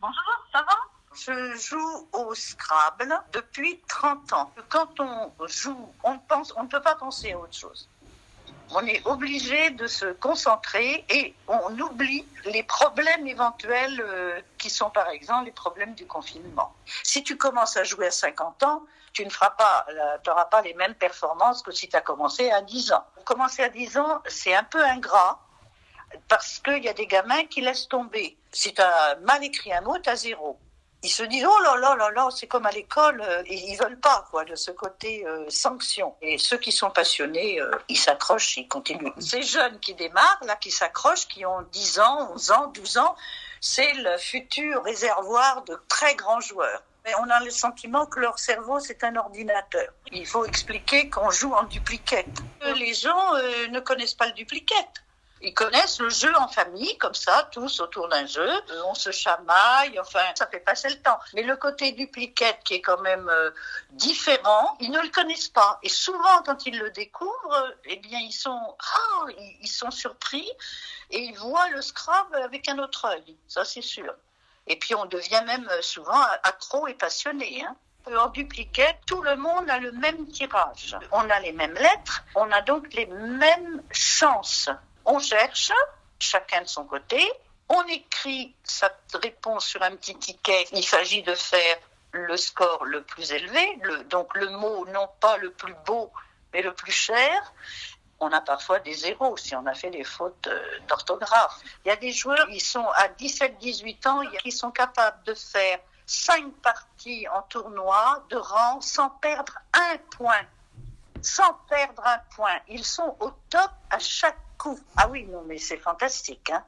Bonjour, ça va? Je joue au Scrabble depuis 30 ans. Quand on joue, on ne peut pas penser à autre chose. On est obligé de se concentrer et on oublie les problèmes éventuels qui sont par exemple les problèmes du confinement. Si tu commences à jouer à 50 ans, tu n'auras pas les mêmes performances que si tu as commencé à 10 ans. Commencer à 10 ans, c'est un peu ingrat parce qu'il y a des gamins qui laissent tomber. Si tu as mal écrit un mot, tu as 0. Ils se disent oh là là là là, c'est comme à l'école, et ils veulent pas de ce côté sanction. Et ceux qui sont passionnés, ils s'accrochent, ils continuent. Ces jeunes qui démarrent, là, qui s'accrochent, qui ont 10 ans, 11 ans, 12 ans, c'est le futur réservoir de très grands joueurs. Mais on a le sentiment que leur cerveau, c'est un ordinateur. Il faut expliquer qu'on joue en duplicate. Les gens ne connaissent pas le duplicate. Ils connaissent le jeu en famille, comme ça, tous autour d'un jeu. On se chamaille, enfin, ça fait passer le temps. Mais le côté duplicate, qui est quand même différent, ils ne le connaissent pas. Et souvent, quand ils le découvrent, eh bien, ils sont surpris et ils voient le Scrabble avec un autre œil. Ça, c'est sûr. Et puis, on devient même souvent accro et passionné, hein. En duplicate, tout le monde a le même tirage. On a les mêmes lettres, on a donc les mêmes chances. On cherche, chacun de son côté, on écrit sa réponse sur un petit ticket. Il s'agit de faire le score le plus élevé, donc le mot non pas le plus beau, mais le plus cher. On a parfois des 0 si on a fait des fautes d'orthographe. Il y a des joueurs qui sont à 17-18 ans, qui sont capables de faire 5 parties en tournoi de rang sans perdre un point. Sans perdre un point. Ils sont au top à chaque coup. Ah oui, non, mais c'est fantastique, hein.